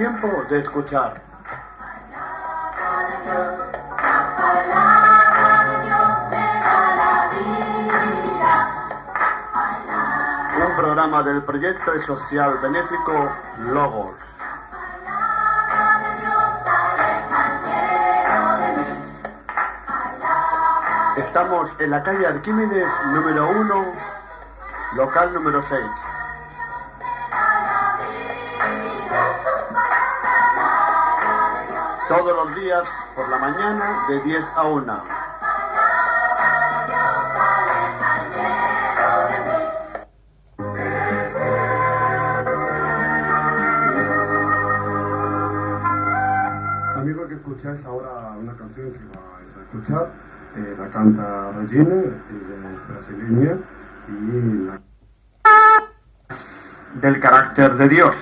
tiempo de escuchar. Un programa del proyecto social benéfico Logos. Estamos en la calle Arquímedes número 1, local número 6. Todos los días por la mañana de 10 a 1. Amigos, que escucháis ahora una canción que vais a escuchar, la canta Regina, es brasileña, y la... del carácter de Dios,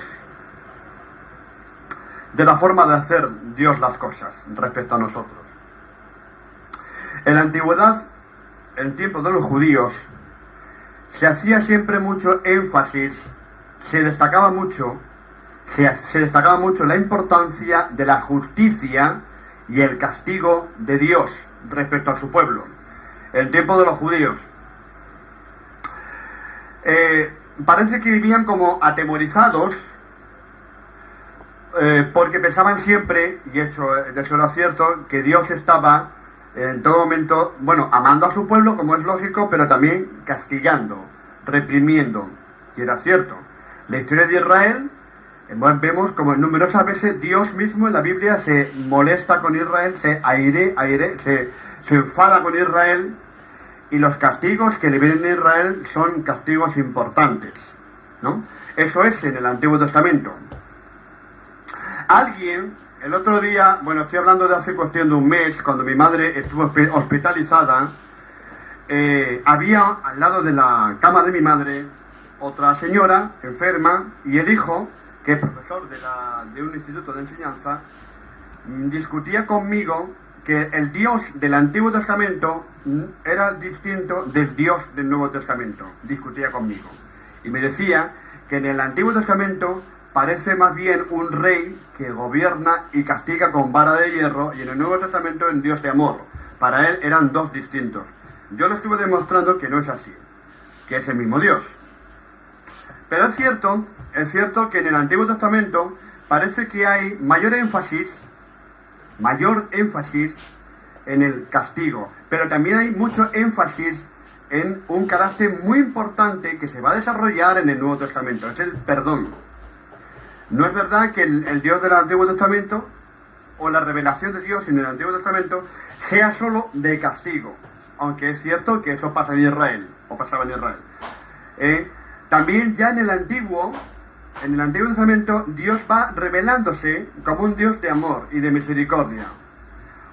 de la forma de hacer Dios las cosas respecto a nosotros. En la antigüedad, en tiempos de los judíos, se hacía siempre mucho énfasis, se destacaba mucho la importancia de la justicia y el castigo de Dios respecto a su pueblo. En tiempos de los judíos, parece que vivían como atemorizados, porque pensaban siempre, y de hecho era cierto, que Dios estaba en todo momento, amando a su pueblo, como es lógico, pero también castigando, reprimiendo, y era cierto. La historia de Israel, vemos como numerosas veces Dios mismo en la Biblia se molesta con Israel, se enfada con Israel, y los castigos que le vienen a Israel son castigos importantes, ¿no? Eso es en el Antiguo Testamento. Alguien, el otro día, estoy hablando de hace cuestión de un mes, cuando mi madre estuvo hospitalizada, había al lado de la cama de mi madre otra señora enferma, y el hijo, que es profesor de un instituto de enseñanza, discutía conmigo que el Dios del Antiguo Testamento era distinto del Dios del Nuevo Testamento. Discutía conmigo. Y me decía que en el Antiguo Testamento parece más bien un rey que gobierna y castiga con vara de hierro, y en el Nuevo Testamento un Dios de amor. Para él eran dos distintos. Yo lo estuve demostrando que no es así, que es el mismo Dios. Pero es cierto que en el Antiguo Testamento parece que hay mayor énfasis en el castigo, pero también hay mucho énfasis en un carácter muy importante que se va a desarrollar en el Nuevo Testamento, es el perdón. No es verdad que el Dios del Antiguo Testamento, o la revelación de Dios en el Antiguo Testamento, sea solo de castigo, aunque es cierto que eso pasa en Israel, o pasaba en Israel. También ya en el Antiguo Testamento, Dios va revelándose como un Dios de amor y de misericordia.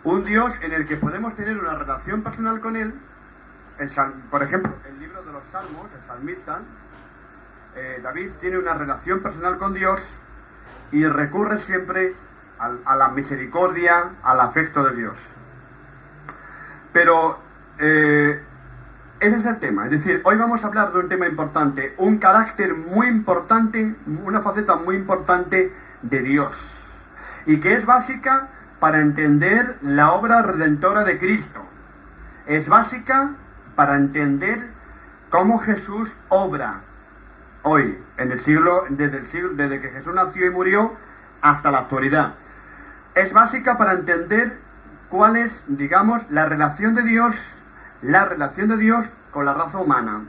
Un Dios en el que podemos tener una relación personal con Él. Por ejemplo, el libro de los Salmos, el salmista, David tiene una relación personal con Dios y recurre siempre a la misericordia, al afecto de Dios. Pero ese es el tema, es decir, hoy vamos a hablar de un tema importante, un carácter muy importante, una faceta muy importante de Dios, y que es básica para entender la obra redentora de Cristo. Es básica para entender cómo Jesús obra hoy, desde que Jesús nació y murió hasta la actualidad. Es básica para entender cuál es, la relación de Dios con la raza humana.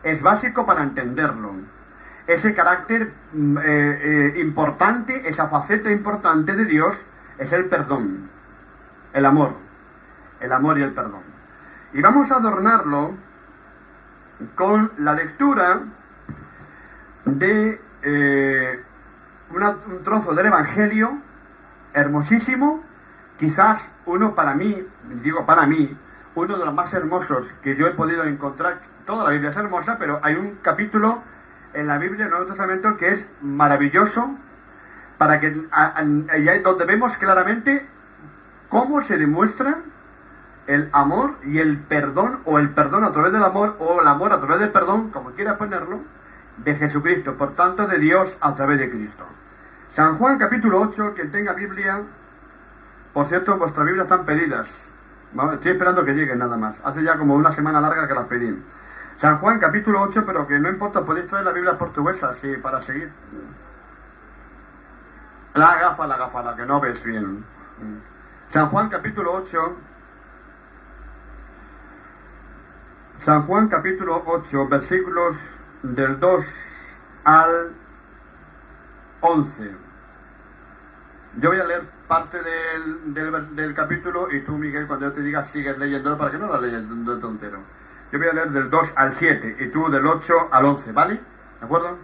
Es básico para entenderlo. Ese carácter importante, esa faceta importante de Dios es el perdón, el amor y el perdón. Y vamos a adornarlo con la lectura de un trozo del Evangelio hermosísimo, quizás uno uno de los más hermosos que yo he podido encontrar. Toda la Biblia es hermosa, pero hay un capítulo en la Biblia, en el Nuevo Testamento, que es maravilloso, donde vemos claramente cómo se demuestra el amor y el perdón, o el perdón a través del amor, o el amor a través del perdón, como quiera ponerlo, de Jesucristo, por tanto de Dios a través de Cristo. San Juan capítulo 8, quien tenga Biblia, por cierto, vuestras Biblias están pedidas. Estoy esperando que lleguen nada más. Hace ya como una semana larga que las pedí. San Juan capítulo 8, pero que no importa, podéis traer la Biblia portuguesa, sí, para seguir. La gafa, la que no ves bien. San Juan capítulo 8. San Juan capítulo 8, versículos del 2 al 11. Yo voy a leer parte del capítulo y tú, Miguel, cuando yo te diga sigues leyéndolo para que no lo leas de tontero. Yo voy a leer del 2 al 7 y tú del 8 al 11, ¿vale? ¿De acuerdo?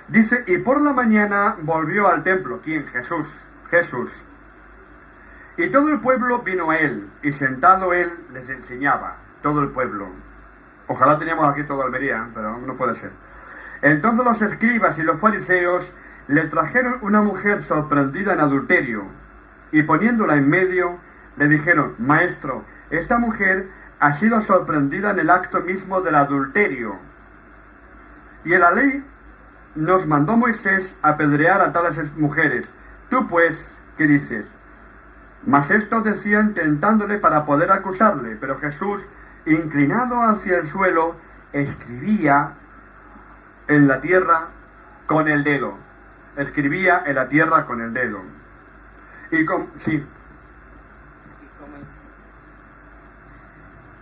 Dice, y por la mañana volvió al templo. ¿Quién? Jesús. Jesús. Y todo el pueblo vino a él, y sentado él les enseñaba. Todo el pueblo. Ojalá teníamos aquí toda Almería, pero no puede ser. Entonces los escribas y los fariseos le trajeron una mujer sorprendida en adulterio, y poniéndola en medio, le dijeron, Maestro, esta mujer ha sido sorprendida en el acto mismo del adulterio. Y en la ley nos mandó Moisés apedrear a tales mujeres. Tú pues, ¿qué dices? Mas estos decían tentándole para poder acusarle, pero Jesús, inclinado hacia el suelo, escribía en la tierra con el dedo. Escribía en la tierra con el dedo. Y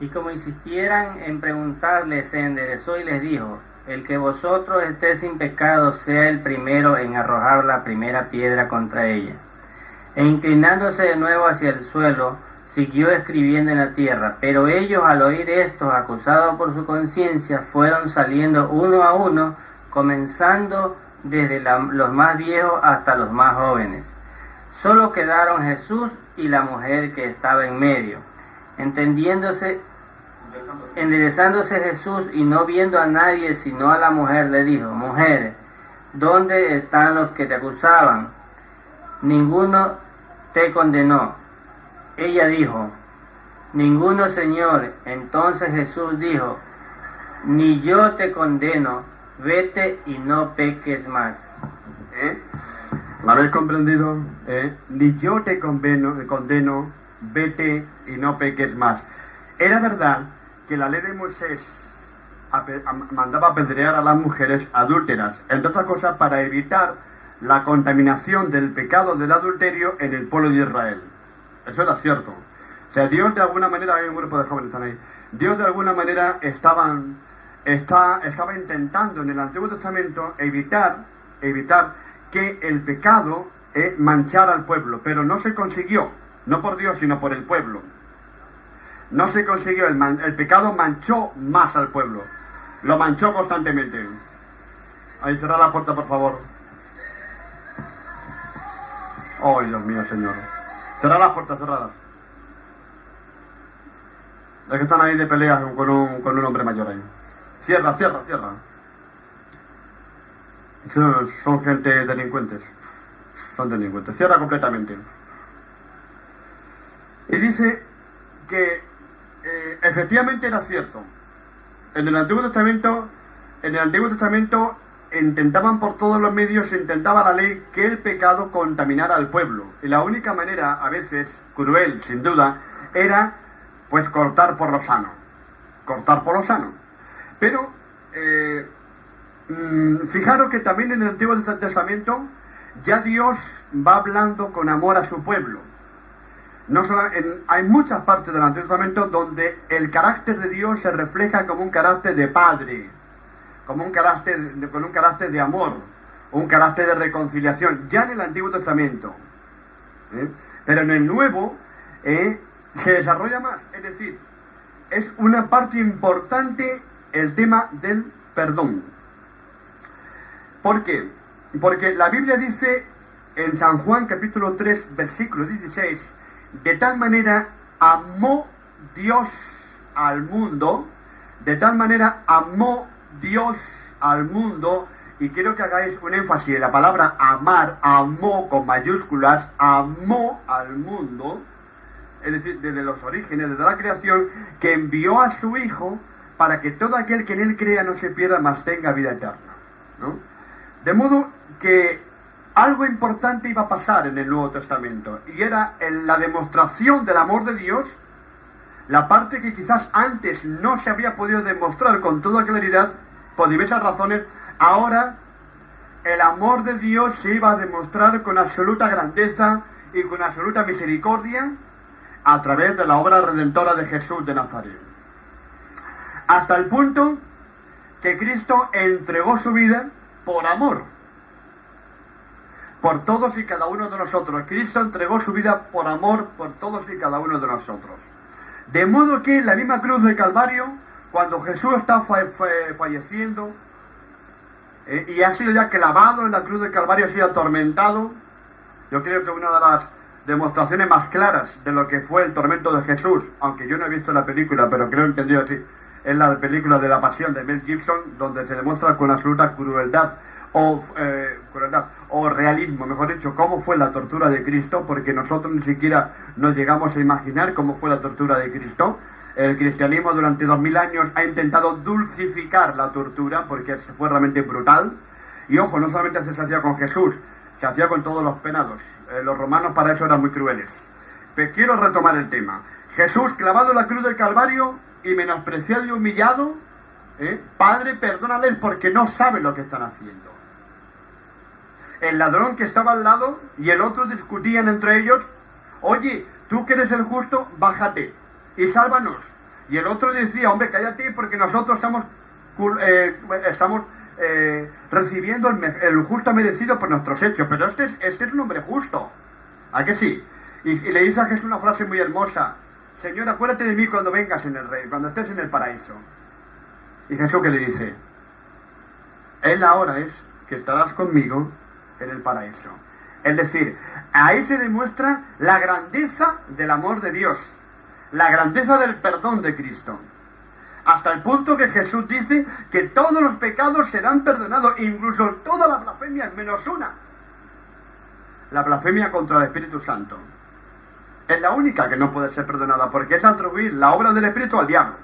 como insistieran en preguntarle, se enderezó y les dijo, el que vosotros esté sin pecado sea el primero en arrojar la primera piedra contra ella. E inclinándose de nuevo hacia el suelo, siguió escribiendo en la tierra. Pero ellos, al oír esto, acusados por su conciencia, fueron saliendo uno a uno, comenzando desde los más viejos hasta los más jóvenes. Solo quedaron Jesús y la mujer que estaba en medio. Enderezándose Jesús y no viendo a nadie sino a la mujer, le dijo, Mujer, ¿dónde están los que te acusaban? Ninguno te condenó. Ella dijo, Ninguno, Señor. Entonces Jesús dijo, Ni yo te condeno, vete y no peques más. ¿La habéis comprendido? Ni yo te condeno, vete y no peques más. Era verdad que la ley de Moisés mandaba apedrear a las mujeres adúlteras, entre otras cosas para evitar la contaminación del pecado del adulterio en el pueblo de Israel. Eso era cierto. O sea, Dios de alguna manera, hay un grupo de jóvenes que están ahí, Dios de alguna manera estaba intentando en el Antiguo Testamento evitar que el pecado manchara al pueblo, pero no se consiguió, no por Dios sino por el pueblo. No se consiguió, el pecado manchó más al pueblo, lo manchó constantemente. Ahí, cerrad la puerta, por favor. Oh, Dios mío, Señor. Cerrad las puertas, cerradas. Es que están ahí de peleas con un hombre mayor ahí. Cierra. Son gente delincuentes. Son delincuentes. Cierra completamente. Y dice que efectivamente era cierto. En el Antiguo Testamento intentaban por todos los medios, intentaba la ley que el pecado contaminara al pueblo. Y la única manera, a veces, cruel, sin duda, era pues cortar por lo sano. Pero, fijaros que también en el Antiguo Testamento ya Dios va hablando con amor a su pueblo. Hay muchas partes del Antiguo Testamento donde el carácter de Dios se refleja como un carácter de padre, con un carácter de amor, un carácter de reconciliación, ya en el Antiguo Testamento. Pero en el Nuevo se desarrolla más, es decir, es una parte importante el tema del perdón. ¿Por qué? Porque la Biblia dice en San Juan capítulo 3 versículo 16, de tal manera amó Dios al mundo, y quiero que hagáis un énfasis en la palabra amar, amó con mayúsculas, amó al mundo, es decir, desde los orígenes, desde la creación, que envió a su Hijo para que todo aquel que en él crea no se pierda, mas tenga vida eterna, ¿no? De modo que algo importante iba a pasar en el Nuevo Testamento, y era en la demostración del amor de Dios, la parte que quizás antes no se había podido demostrar con toda claridad, por diversas razones. Ahora el amor de Dios se iba a demostrar con absoluta grandeza y con absoluta misericordia a través de la obra redentora de Jesús de Nazaret. Hasta el punto que Cristo entregó su vida por amor, por todos y cada uno de nosotros. Cristo entregó su vida por amor por todos y cada uno de nosotros. De modo que en la misma cruz del Calvario, cuando Jesús está falleciendo, y ha sido ya clavado en la cruz del Calvario, ha sido atormentado, yo creo que una de las demostraciones más claras de lo que fue el tormento de Jesús, aunque yo no he visto la película, pero creo entendido así, es la película de la Pasión de Mel Gibson, donde se demuestra con absoluta crueldad o realismo, mejor dicho, cómo fue la tortura de Cristo, porque nosotros ni siquiera nos llegamos a imaginar cómo fue la tortura de Cristo. El cristianismo durante 2000 años ha intentado dulcificar la tortura porque fue realmente brutal. Y ojo, no solamente se hacía con Jesús, se hacía con todos los penados. Los romanos para eso eran muy crueles. Pero quiero retomar el tema. Jesús clavado en la cruz del Calvario y menospreciado y humillado. Padre, perdónales porque no saben lo que están haciendo. El ladrón que estaba al lado y el otro discutían entre ellos: oye, tú que eres el justo, bájate y sálvanos. Y el otro decía: hombre, cállate, porque nosotros estamos recibiendo el justo merecido por nuestros hechos. Pero este es un hombre justo. ¿A que sí? Y le dice a Jesús una frase muy hermosa: Señor, acuérdate de mí cuando vengas en el reino, cuando estés en el paraíso. Y Jesús, ¿qué le dice? La hora es que estarás conmigo en el paraíso. Es decir, ahí se demuestra la grandeza del amor de Dios, la grandeza del perdón de Cristo, hasta el punto que Jesús dice que todos los pecados serán perdonados, incluso todas las blasfemias menos una: la blasfemia contra el Espíritu Santo. Es la única que no puede ser perdonada, porque es atribuir la obra del Espíritu al diablo,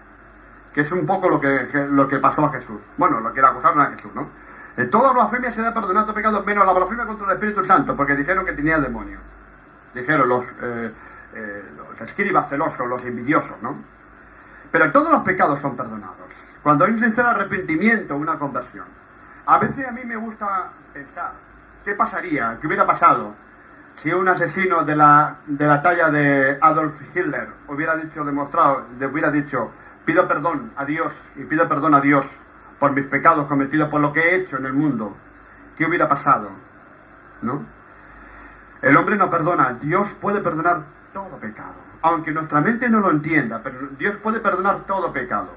que es un poco lo que pasó a Jesús. Bueno, lo que le acusaron a Jesús, ¿no? En toda blasfemia será perdonado pecados menos la blasfemia contra el Espíritu Santo, porque dijeron que tenía demonio. Dijeron los escribas celosos, los envidiosos, ¿no? Pero todos los pecados son perdonados cuando hay un sincero arrepentimiento, una conversión. A veces a mí me gusta pensar: ¿qué pasaría? ¿Qué hubiera pasado si un asesino de la talla de Adolf Hitler hubiera dicho: pido perdón a Dios y pido perdón a Dios por mis pecados cometidos, por lo que he hecho en el mundo? ¿Qué hubiera pasado? ¿No? El hombre no perdona. Dios puede perdonar todo pecado, aunque nuestra mente no lo entienda, pero Dios puede perdonar todo pecado.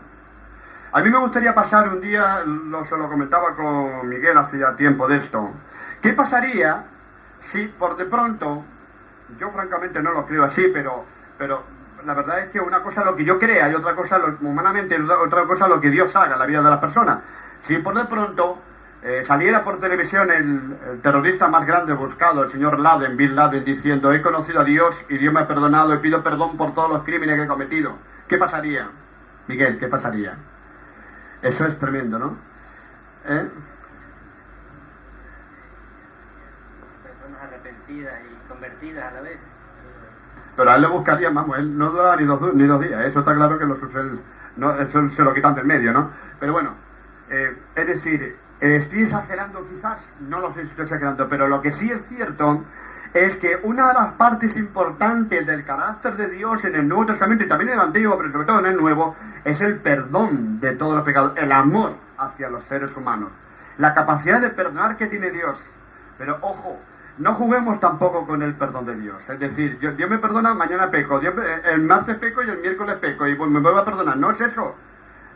A mí me gustaría pasar un día, se lo comentaba con Miguel hace ya tiempo de esto: ¿qué pasaría si por de pronto, yo francamente no lo creo así, pero la verdad es que una cosa es lo que yo crea y otra cosa humanamente, otra cosa lo que Dios haga en la vida de las personas? Si por de pronto saliera por televisión el terrorista más grande buscado, el señor Bin Laden, diciendo: he conocido a Dios y Dios me ha perdonado y pido perdón por todos los crímenes que he cometido, ¿qué pasaría? Miguel, ¿qué pasaría? Eso es tremendo, ¿no? Personas arrepentidas y convertidas a la vez. Pero a él le buscarían, vamos, él no dura ni dos días. Eso está claro que eso se lo quitan del medio, ¿no? Pero bueno, es decir, estoy exagerando quizás, no lo sé si estoy exagerando, pero lo que sí es cierto es que una de las partes importantes del carácter de Dios en el Nuevo Testamento, y también en el Antiguo, pero sobre todo en el Nuevo, es el perdón de todos los pecados, el amor hacia los seres humanos, la capacidad de perdonar que tiene Dios. Pero ojo, no juguemos tampoco con el perdón de Dios. Es decir, Dios me perdona, mañana peco, el martes peco y el miércoles peco, y pues me vuelvo a perdonar. No es eso.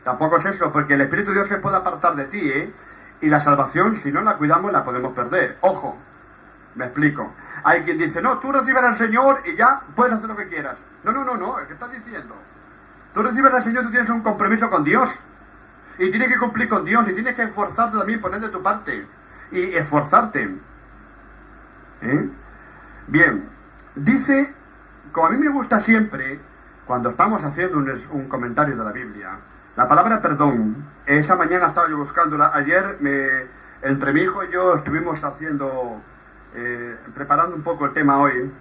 Tampoco es eso, porque el Espíritu de Dios se puede apartar de ti, y la salvación, si no la cuidamos, la podemos perder. Ojo, me explico. Hay quien dice: no, tú recibes al Señor y ya puedes hacer lo que quieras. No, ¿qué estás diciendo? Tú recibes al Señor, tú tienes un compromiso con Dios, y tienes que cumplir con Dios, y tienes que esforzarte también, poner de tu parte, y esforzarte. Bien, dice, como a mí me gusta siempre, cuando estamos haciendo un comentario de la Biblia, la palabra perdón, esa mañana estaba yo buscándola. Ayer, entre mi hijo y yo estuvimos haciendo preparando un poco el tema hoy.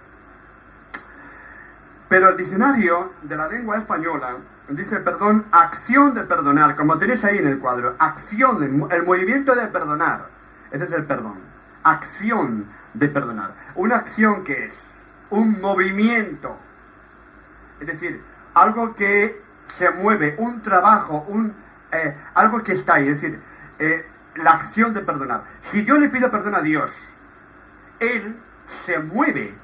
Pero el diccionario de la lengua española dice perdón, acción de perdonar, como tenéis ahí en el cuadro, acción, el movimiento de perdonar, ese es el perdón, acción de perdonar. Una acción que es un movimiento, es decir, algo que se mueve, un trabajo, algo que está ahí, es decir, la acción de perdonar. Si yo le pido perdón a Dios, Él se mueve,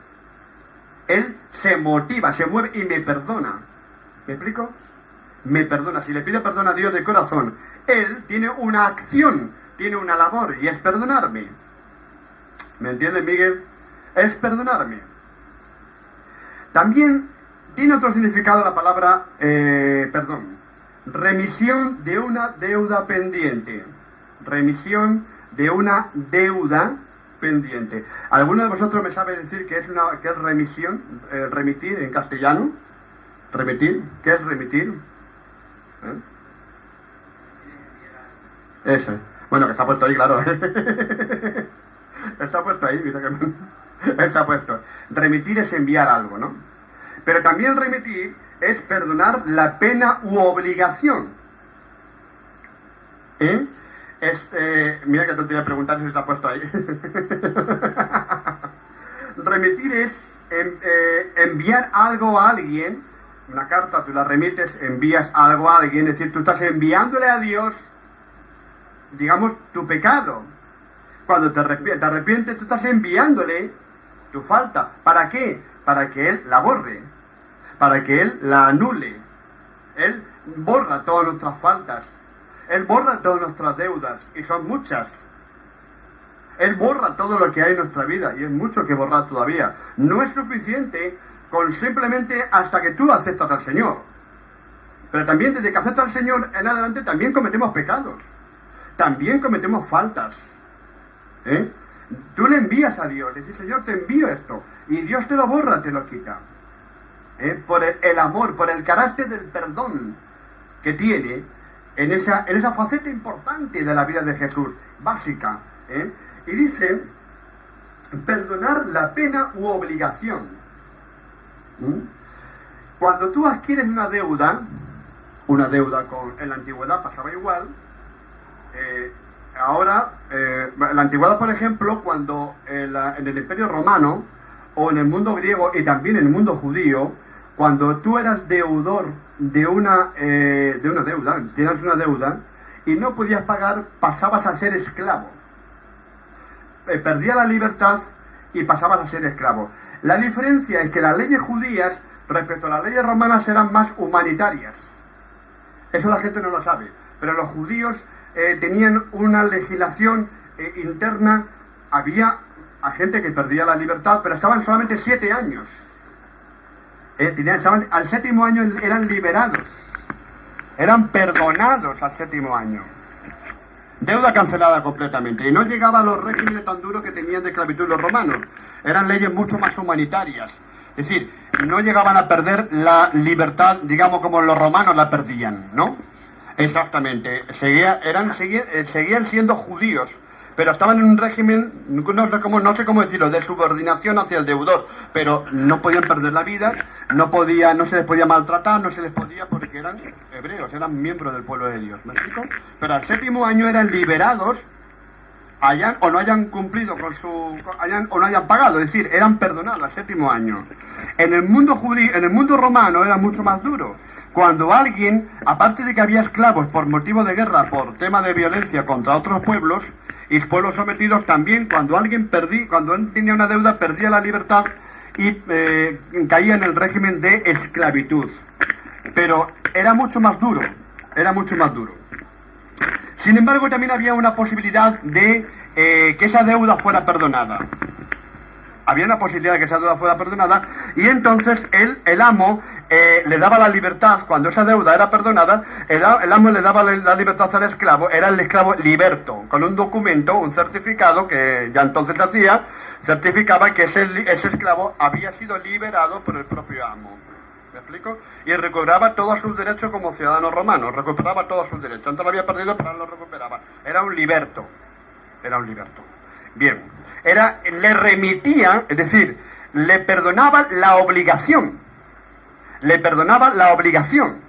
Él se motiva, se mueve y me perdona. ¿Me explico? Me perdona. Si le pido perdón a Dios de corazón, Él tiene una acción, tiene una labor y es perdonarme. ¿Me entiendes, Miguel? Es perdonarme. También tiene otro significado la palabra perdón. Remisión de una deuda pendiente. Remisión de una deuda pendiente. ¿Alguno de vosotros me sabe decir qué es remisión? Remitir en castellano. Remitir. ¿Qué es remitir? Eso. Bueno, que está puesto ahí, claro. Está puesto ahí, mira que está puesto. Remitir es enviar algo, ¿no? Pero también remitir es perdonar la pena u obligación. Mira que te voy a preguntar si está puesto ahí. Remitir es enviar algo a alguien. Una carta, tú la remites, envías algo a alguien, es decir, tú estás enviándole a Dios, digamos, tu pecado. Cuando te arrepientes, tú estás enviándole tu falta. ¿Para qué? Para que Él la borre, para que Él la anule. Él borra todas nuestras faltas, Él borra todas nuestras deudas, y son muchas. Él borra todo lo que hay en nuestra vida, y es mucho que borrar todavía. No es suficiente con simplemente hasta que tú aceptas al Señor. Pero también desde que aceptas al Señor en adelante también cometemos pecados. También cometemos faltas. Tú le envías a Dios, le dices, Señor, te envío esto. Y Dios te lo borra, te lo quita. Por el amor, por el carácter del perdón que tiene en esa faceta importante de la vida de Jesús, básica. Y dice, perdonar la pena u obligación. Cuando tú adquieres una deuda en la antigüedad pasaba igual. Ahora, en la antigüedad, por ejemplo, cuando en el Imperio Romano o en el mundo griego y también en el mundo judío, cuando tú eras deudor de una deuda, tienes una deuda y no podías pagar, pasabas a ser esclavo. Perdías la libertad y pasabas a ser esclavo. La diferencia es que las leyes judías respecto a las leyes romanas eran más humanitarias. Eso la gente no lo sabe. Pero los judíos tenían una legislación interna. Había gente que perdía la libertad, pero estaban solamente 7 años. Al 7º año eran liberados. Eran perdonados al 7º año. Deuda cancelada completamente. Y no llegaba a los regímenes tan duros que tenían de esclavitud los romanos. Eran leyes mucho más humanitarias. Es decir, no llegaban a perder la libertad, digamos, como los romanos la perdían, ¿no? Exactamente. Seguían siendo judíos, pero estaban en un régimen, no sé cómo decirlo, de subordinación hacia el deudor. Pero no podían perder la vida, no se les podía maltratar, no se les podía, porque eran hebreos, eran miembros del pueblo de Dios, ¿me explico? Pero al 7º año eran liberados, o no hayan cumplido o no hayan pagado, es decir, eran perdonados al 7º año. En el mundo romano era mucho más duro. Cuando alguien, aparte de que había esclavos por motivo de guerra, por tema de violencia contra otros pueblos y pueblos sometidos, también cuando alguien tenía una deuda, perdía la libertad y caía en el régimen de esclavitud. Pero era mucho más duro. Sin embargo, también había una posibilidad de que esa deuda fuera perdonada. Y entonces el amo le daba la libertad. Cuando esa deuda era perdonada, el amo le daba la libertad al esclavo. Era el esclavo liberto, con un documento, un certificado que ya entonces hacía, certificaba que ese esclavo había sido liberado por el propio amo. ¿Me explico? Y recobraba todos sus derechos como ciudadano romano. Recuperaba todos sus derechos. Antes lo había perdido, pero ahora lo recuperaba. Era un liberto. Bien. le remitía, es decir, le perdonaba la obligación. Le perdonaba la obligación.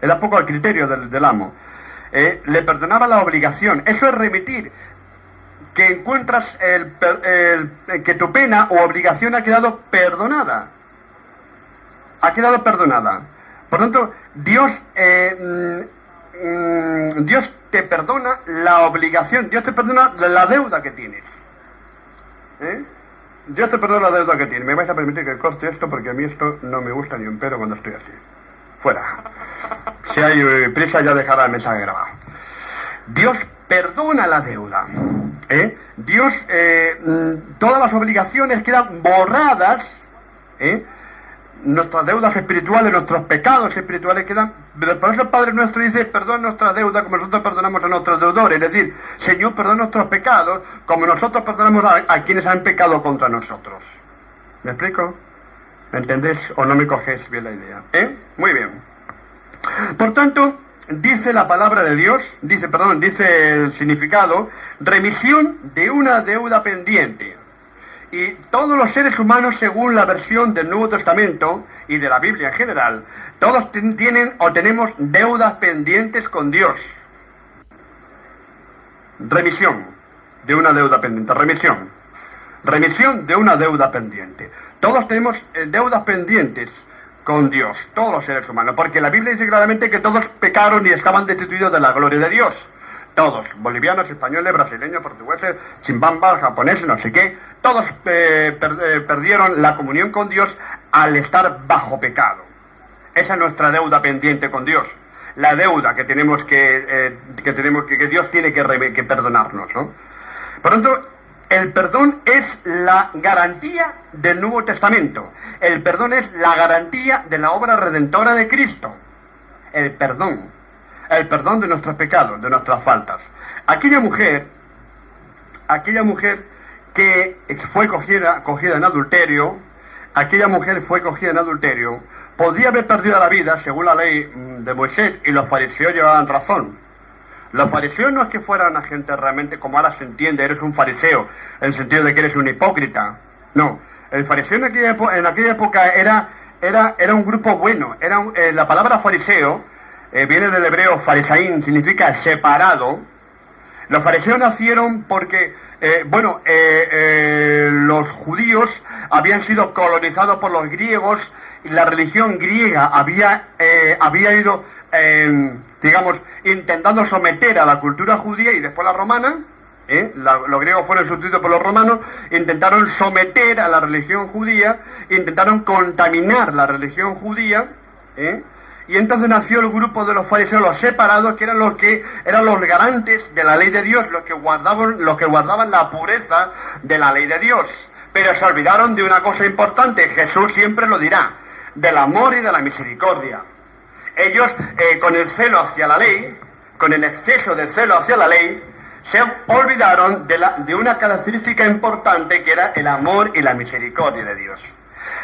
Era poco el criterio del amo. Le perdonaba la obligación. Eso es remitir. Que encuentras que tu pena o obligación ha quedado perdonada. Ha quedado perdonada. Por tanto, Dios te perdona la obligación. Dios te perdona la deuda que tienes. Dios te perdona la deuda que tienes. Me vais a permitir que corte esto porque a mí esto no me gusta ni un pedo cuando estoy así. Fuera. Si hay prisa ya dejará el mensaje grabado. Dios perdona la deuda. Dios, todas las obligaciones quedan borradas. Nuestras deudas espirituales, nuestros pecados espirituales quedan. Por eso el Padre nuestro dice: perdona nuestra deuda como nosotros perdonamos a nuestros deudores. Es decir, Señor, perdona nuestros pecados como nosotros perdonamos a quienes han pecado contra nosotros. ¿Me explico? ¿Me entendéis o no me cogéis bien la idea? Muy bien. Por tanto, dice la palabra de Dios, dice el significado: remisión de una deuda pendiente. Y todos los seres humanos, según la versión del Nuevo Testamento y de la Biblia en general, todos tienen o tenemos deudas pendientes con Dios. Remisión de una deuda pendiente. Remisión de una deuda pendiente. Todos tenemos deudas pendientes con Dios, todos los seres humanos, porque la Biblia dice claramente que todos pecaron y estaban destituidos de la gloria de Dios. Todos, bolivianos, españoles, brasileños, portugueses, chimbambas, japoneses, no sé qué, todos perdieron la comunión con Dios al estar bajo pecado. Esa es nuestra deuda pendiente con Dios. La deuda que tenemos que Dios tiene que perdonarnos, ¿no? Por lo tanto, el perdón es la garantía del Nuevo Testamento. El perdón es la garantía de la obra redentora de Cristo. El perdón de nuestros pecados, de nuestras faltas. Aquella mujer que fue cogida en adulterio, podía haber perdido la vida según la ley de Moisés, y los fariseos llevaban razón. Los fariseos no es que fueran una gente realmente, como ahora se entiende, eres un fariseo, en el sentido de que eres un hipócrita. No, el fariseo en aquella época era un grupo bueno. La palabra fariseo viene del hebreo farisaín, significa separado. Los fariseos nacieron porque, los judíos habían sido colonizados por los griegos, y la religión griega había ido, intentando someter a la cultura judía y después la romana. Los griegos fueron sustituidos por los romanos, intentaron someter a la religión judía, intentaron contaminar la religión judía, y entonces nació el grupo de los fariseos, los separados, que eran los garantes de la ley de Dios, los que guardaban la pureza de la ley de Dios. Pero se olvidaron de una cosa importante, Jesús siempre lo dirá: del amor y de la misericordia. Ellos, con el celo hacia la ley, con el exceso de celo hacia la ley, se olvidaron de una característica importante, que era el amor y la misericordia de Dios.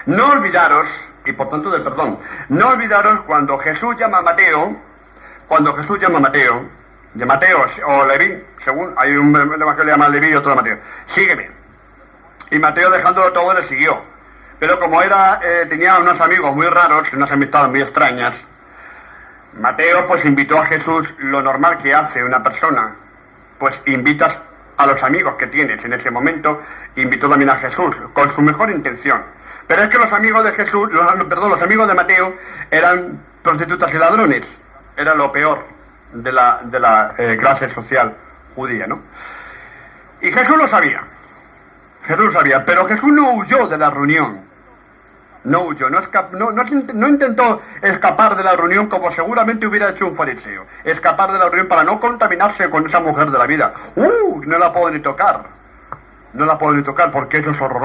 No olvidaros, y por tanto del perdón, no olvidaros cuando Jesús llama a Mateo, de Mateo o Leví, según hay un evangelio que le llama Leví y otro Mateo: sígueme. Y Mateo, dejándolo todo, le siguió. Pero como tenía unos amigos muy raros, unas amistades muy extrañas, Mateo pues invitó a Jesús. Lo normal que hace una persona, pues invitas a los amigos que tienes en ese momento. Invitó también a Jesús con su mejor intención. Pero es que los amigos de Jesús, los amigos de Mateo eran prostitutas y ladrones. Era lo peor de la clase social judía, ¿no? Y Jesús lo sabía, pero Jesús no huyó de la reunión. No huyó, no intentó escapar de la reunión como seguramente hubiera hecho un fariseo. Escapar de la reunión para no contaminarse con esa mujer de la vida. No la puedo ni tocar porque eso es horroroso.